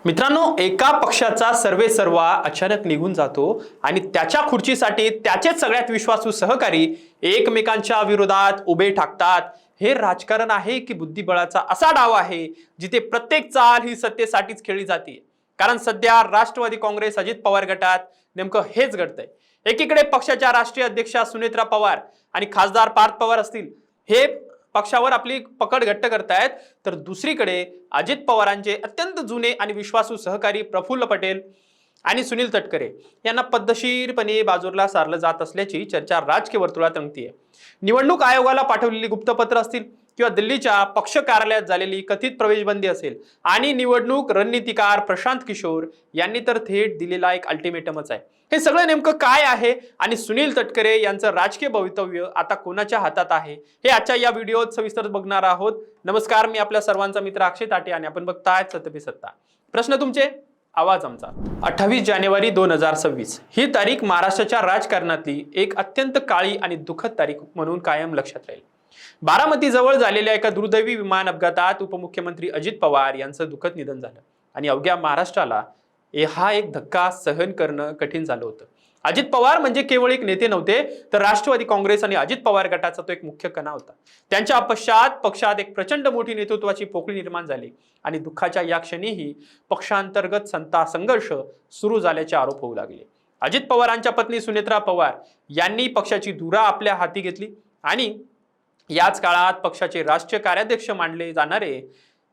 मित्रांनो, एका पक्षाचा सर्वेसर्वा अचानक निघून जातो आणि त्याच्या खुर्चीसाठी त्याचे सगळ्यात विश्वासू सहकारी एकमेकांच्या विरोधात उभे ठाकतात। हे राजकारण आहे की बुद्धिबळाचा असा डाव आहे जिथे प्रत्येक चाल ही सत्तेसाठीच खेळली जाते। कारण सध्या राष्ट्रवादी काँग्रेस अजित पवार गटात नेमकं हेच घडतंय। एकीकडे पक्षाच्या राष्ट्रीय अध्यक्षा सुनेत्रा पवार आणि खासदार पार्थ पवार असतील, हे पक्षावर आपली पकड घट्ट करतायत, तर दुसरीकडे अजित पवारांचे अत्यंत जुने आणि विश्वासू सहकारी प्रफुल्ल पटेल आणि सुनील तटकरे यांना पद्धतशीरपणे बाजूला सारलं जात असल्याची चर्चा राजकीय वर्तुळात रंगतीये। निवडणूक आयोगाला पाठवलेली गुप्तपत्र असतील किंवा दिल्लीच्या पक्ष कार्यालयात झालेली कथित प्रवेशबंदी असेल आणि निवडणूक रणनीतिकार प्रशांत किशोर यांनी तर थेट दिलेला एक अल्टिमेटमच आहे। हे सगळं नेमकं काय आहे आणि सुनील तटकरे यांचं राजकीय भवितव्य आता कोणाच्या हातात आहे, हे आजच्या या व्हिडिओत सविस्तर बघणार आहोत। नमस्कार, मी आपल्या सर्वांचा मित्र अक्षय ताटे आणि आपण बघताय सत्य पे सत्ता। प्रश्न तुमचे, आवाज आमचा। 28 जानेवारी 2026 ही तारीख महाराष्ट्राच्या राजकारणातली एक अत्यंत काळी आणि दुःखद तारीख म्हणून कायम लक्षात राहील। बारामती जवळ झालेल्या एका दुर्दैवी विमान अपघातात उपमुख्यमंत्री अजित पवार यांचं दुःखद निधन झालं आणि अवघ्या महाराष्ट्राला हा एक धक्का सहन करणं कठीण झालं होतं। अजित पवार म्हणजे केवळ एक नेते नव्हते, तर राष्ट्रवादी काँग्रेस आणि अजित पवार गटाचा तो एक मुख्य कणा होता। त्यांच्या अपश्चात पक्षात एक प्रचंड मोठी नेतृत्वाची पोकळी निर्माण झाली आणि दुःखाच्या या क्षणीही पक्षांतर्गत संघर्ष सुरू झाल्याचे आरोप होऊ लागले। अजित पवारांच्या पत्नी सुनेत्रा पवार यांनी पक्षाची धुरा आपल्या हाती घेतली आणि याच काळात पक्षाचे राष्ट्रीय कार्याध्यक्ष मानले जाणारे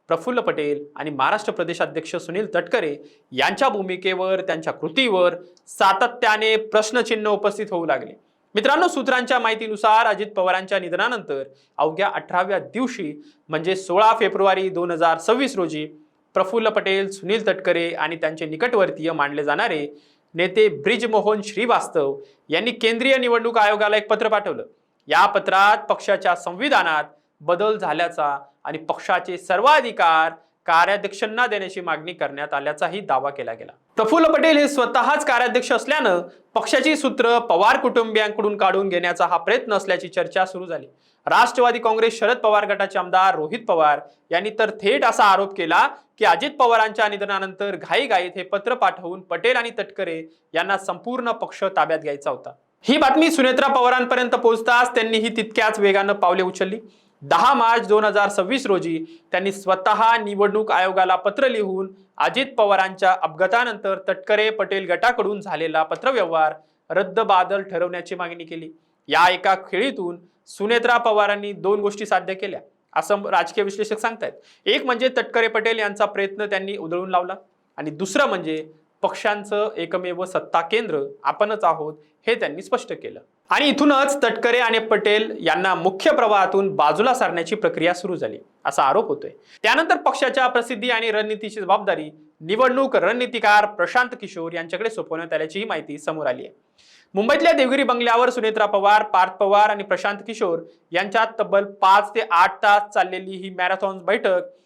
प्रफुल्ल पटेल आणि महाराष्ट्र प्रदेशाध्यक्ष सुनील तटकरे यांच्या भूमिकेवर, त्यांच्या कृतीवर सातत्याने प्रश्नचिन्ह उपस्थित होऊ लागले। मित्रांनो, सूत्रांच्या माहितीनुसार अजित पवारांच्या निधनानंतर अवघ्या 18व्या दिवशी म्हणजे 16 फेब्रुवारी 2026 रोजी प्रफुल्ल पटेल, सुनील तटकरे आणि त्यांचे निकटवर्तीय मानले जाणारे नेते ब्रिजमोहन श्रीवास्तव यांनी केंद्रीय निवडणूक आयोगाला एक पत्र पाठवलं। या पत्रात पक्षाच्या संविधानात बदल झाल्याचा आणि पक्षाचे सर्वाधिकार कार्याध्यक्षांना देण्याची मागणी करण्यात आल्याचाही दावा केला गेला। प्रफुल्ल पटेल हे स्वतःच कार्याध्यक्ष असल्यानं पक्षाची सूत्र पवार कुटुंबियांकडून काढून घेण्याचा हा प्रयत्न असल्याची चर्चा सुरू झाली। राष्ट्रवादी काँग्रेस शरद पवार गटाचे आमदार रोहित पवार यांनी तर थेट असा आरोप केला की अजित पवारांच्या निधनानंतर घाईघाईत हे पत्र पाठवून पटेल आणि तटकरे यांना संपूर्ण पक्ष ताब्यात घ्यायचा होता। ही बातमी सुनेत्रा पवारांपर्यंत पोहोचताच त्यांनीही तितक्याच वेगानं पावले उचलली। 10 मार्च 2026 रोजी त्यांनी स्वतः निवडणूक आयोगाला पत्र लिहून अजित पवारांच्या अपघातानंतर तटकरे पटेल गटाकडून झालेला पत्रव्यवहार रद्दबातल ठरवण्याची मागणी केली। या एका खेळीतून सुनेत्रा पवारांनी 2 गोष्टी साध्य केल्या असं राजकीय विश्लेषक सांगतायत। एक म्हणजे तटकरे पटेल यांचा प्रयत्न त्यांनी उधळून लावला आणि दुसरं म्हणजे पक्षांचं एकमेव सत्ता केंद्र आपणच आहोत हे त्यांनी स्पष्ट केलं। आणि इथूनच तटकरे आणि पटेल यांना मुख्य प्रवाहातून बाजूला सारण्याची प्रक्रिया सुरू झाली असा आरोप होतोय। त्यानंतर पक्षाच्या प्रसिद्धी आणि रणनीतीची जबाबदारी निवडणूक रणनीतिकार प्रशांत किशोर यांच्याकडे सोपवण्यात आल्याची माहिती समोर आली आहे। मुंबईतल्या देवगिरी बंगल्यावर सुनेत्रा पवार, पार्थ पवार आणि प्रशांत किशोर यांच्यात तब्बल 5 ते 8 तास चाललेली ही मॅरेथॉन बैठक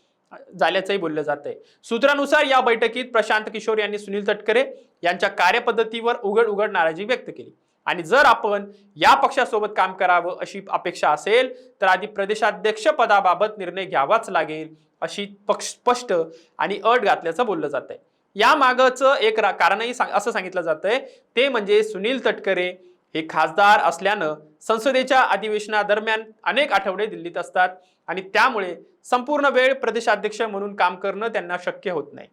झाल्याचंही बोललं जातंय। सूत्रानुसार या बैठकीत प्रशांत किशोर यांनी सुनील तटकरे यांच्या कार्यपद्धतीवर उघड नाराजी व्यक्त केली आणि जर आपण या पक्षासोबत काम करावं अशी अपेक्षा असेल तर आधी प्रदेशाध्यक्ष पदाबाबत निर्णय घ्यावाच लागेल अशी स्पष्ट आणि अट घातल्याचं बोललं जातंय। या मागचं एक कारणही असं सांगितलं जातंय, ते म्हणजे सुनील तटकरे हे खासदार असल्यानं संसदेच्या अधिवेशनादरम्यान अनेक आठवडे दिल्लीत असतात आणि त्यामुळे संपूर्ण वेळ प्रदेशाध्यक्ष म्हणून काम करणं त्यांना शक्य होत नाही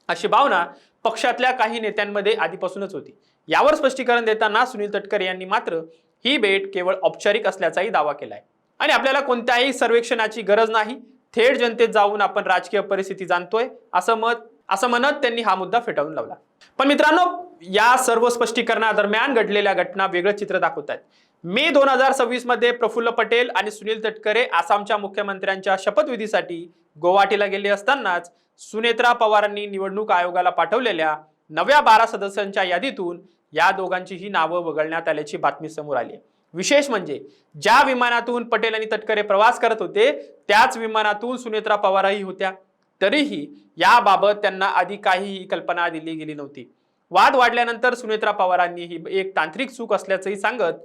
अशी भावना पक्षातल्या काही नेत्यांमध्ये आधीपासूनच होती। यावर स्पष्टीकरण देताना सुनील तटकरे यांनी मात्र ही भेट केवळ औपचारिक असल्याचाही दावा केलाय आणि आपल्याला कोणत्याही सर्वेक्षणाची गरज नाही, थेट जनतेत जाऊन आपण राजकीय परिस्थिती जाणतोय असं म्हणत त्यांनी हा मुद्दा फेटाळून लावला। पण मित्रांनो, या सर्व स्पष्टीकरणादरम्यान घडलेल्या घटना वेगळं चित्र दाखवतात। मे 2026 मध्ये प्रफुल्ल पटेल आणि सुनील तटकरे आसामच्या मुख्यमंत्र्यांच्या शपथविधीसाठी गुवाहाटीला गेले असतानाच सुनेत्रा पवारांनी निवडणूक आयोगाला पाठवलेल्या नव्या 12 सदस्यांच्या यादीतून या दोघांचीही नावं वगळण्यात आल्याची बातमी समोर आली आहे। विशेष म्हणजे ज्या विमानातून पटेल आणि तटकरे प्रवास करत होते त्याच विमानातून सुनेत्रा पवारही होत्या, तरीही याबाबत त्यांना आधी काहीही कल्पना दिली गेली नव्हती। वाद वाढल्यानंतर सुनेत्रा पवारांनी ही एक तांत्रिक चूक असल्याचंही सांगत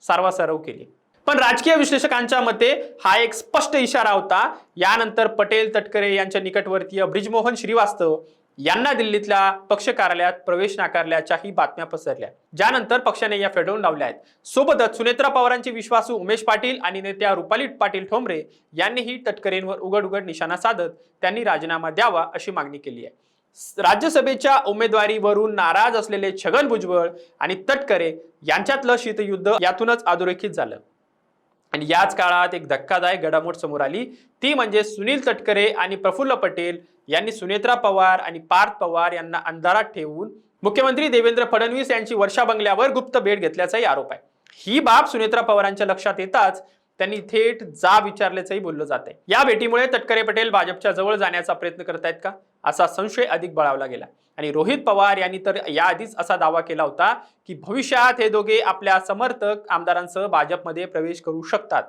सारवासारव केली। पण राजकीय विश्लेषकांच्या मते हा एक स्पष्ट इशारा होता. यानंतर पटेल तटकरे यांच्या निकटवर्तीय ब्रिजमोहन श्रीवास्तव यांना दिल्लीतल्या पक्ष कार्यालयात प्रवेश नाकारल्याच्याही बातम्या पसरल्या, ज्यानंतर पक्षाने या फेटाळून लावल्या आहेत. सोबतच सुनेत्रा पवारांचे विश्वासू उमेश पाटील आणि नेत्या रुपाली पाटील ठोंबरे यांनीही तटकरेंवर उघड निशाणा साधत त्यांनी राजीनामा द्यावा अशी मागणी केली आहे. राज्यसभेच्या उमेदवारीवरून नाराज असलेले छगन भुजबळ आणि तटकरे यांच्यातलं शीतयुद्ध यातूनच अधोरेखित झालं. आणि याच काळात एक धक्कादायक घडामोड समोर आली, ती म्हणजे सुनील तटकरे आणि प्रफुल्ल पटेल यांनी सुनेत्रा पवार आणि पार्थ पवार यांना अंधारात ठेवून मुख्यमंत्री देवेंद्र फडणवीस यांची वर्षा बंगल्यावर गुप्त भेट घेतल्याचाही आरोप आहे. ही बाब सुनेत्रा पवारांच्या लक्षात येताच त्यांनी थेट जाब विचारल्याचंही बोललं जात आहे. या भेटीमुळे तटकरे पटेल भाजपच्या जवळ जाण्याचा प्रयत्न करतायत का, असा संशय अधिक बळावला गेला. आणि रोहित पवार यांनी तर याआधीच असा दावा केला होता की भविष्यात हे दोघे आपल्या समर्थक आमदारांसह भाजपमध्ये प्रवेश करू शकतात.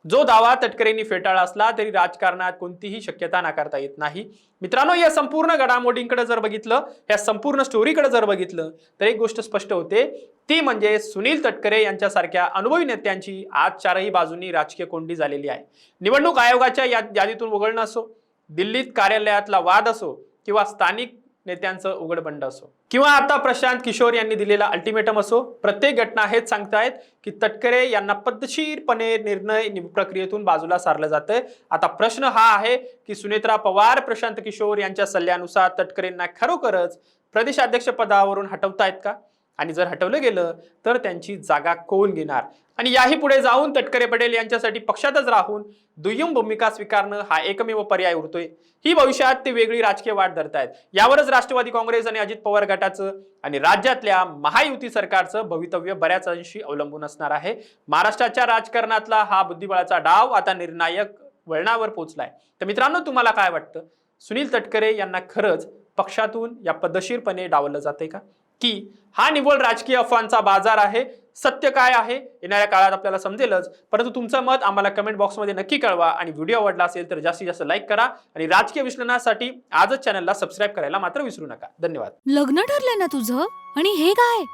जो दावा तटकरेंनी फेटाळला असला तरी राजकारणात कोणतीही शक्यता नाकारता येत नाही. मित्रांनो, या संपूर्ण घडामोडींकडे जर बघितलं, या संपूर्ण स्टोरीकडे जर बघितलं तर एक गोष्ट स्पष्ट होते, ती म्हणजे सुनील तटकरे यांच्यासारख्या अनुभवी नेत्यांची आज चारही बाजूंनी राजकीय कोंडी झालेली आहे. निवडणूक आयोगाच्या यादीतून वगळणं असो, दिल्लीत कार्यालयातला वाद असो, किंवा स्थानिक नेत्यांचं उघड बंड असो, किंवा आता प्रशांत किशोर यांनी दिलेला अल्टिमेटम असो, प्रत्येक घटना हेच सांगतायत की तटकरे यांना पद्धतशीरपणे निर्णय प्रक्रियेतून बाजूला सारलं जातंय. आता प्रश्न हा आहे की सुनेत्रा पवार प्रशांत किशोर यांच्या सल्ल्यानुसार तटकरेंना खरोखरच प्रदेशाध्यक्ष पदावरून हटवतायत का, आणि जर हटवलं गेलं तर त्यांची जागा कोण घेणार. आणि याही पुढे जाऊन तटकरे पटेल यांच्यासाठी पक्षातच राहून दुय्यम भूमिका स्वीकारणं हा एकमेव पर्याय उरतोय. ही भविष्यात ते वेगळी राजकीय वाट धरतायत. यावरच राष्ट्रवादी काँग्रेस आणि अजित पवार गटाचं आणि राज्यातल्या महायुती सरकारचं भवितव्य बऱ्याच अंशी अवलंबून असणार आहे. महाराष्ट्राच्या राजकारणातला हा बुद्धिबळाचा डाव आता निर्णायक वळणावर पोहोचलाय. तर मित्रांनो, तुम्हाला काय वाटतं, सुनील तटकरे यांना खरंच पक्षातून या पद्धतशीरपणे डावललं जाते का, की हा निव्वळ राजकीय अफवांचा बाजार आहे? सत्य काय आहे येणाऱ्या काळात आपल्याला समजेलच. परंतु तुमचं मत आम्हाला कमेंट बॉक्समध्ये नक्की कळवा. आणि व्हिडिओ आवडला असेल तर जास्तीत जास्त लाईक करा आणि राजकीय विश्लेषणासाठी आजच चॅनलला सबस्क्राईब करायला मात्र विसरू नका. धन्यवाद. लग्न ठरलंय ना तुझं? आणि हे काय?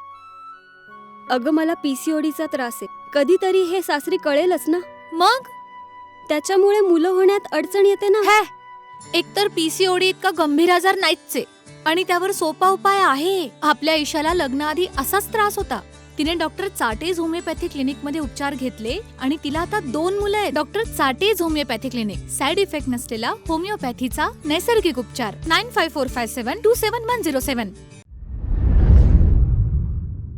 अगं, मला पीसीओडीचा त्रास आहे. कधीतरी हे सासरी कळेलच ना. मग त्याच्यामुळे मुलं होण्यात अडचण येते ना. हे एकतर पीसीओडी इतका गंभीर आजार नाहीच आहे, आणि त्यावर सोपा उपाय आहे. आपल्या ईशाला लग्नाआधी असाच त्रास होता. तिने डॉक्टर चाटेज होमिओपॅथी क्लिनिक मध्ये उपचार घेतले आणि तिला आता 2 मुलं आहेत. Doctor Chate's homeopathy clinic, side effect नसलेला होमिओपॅथीचा नैसर्गिक उपचार. 9545727107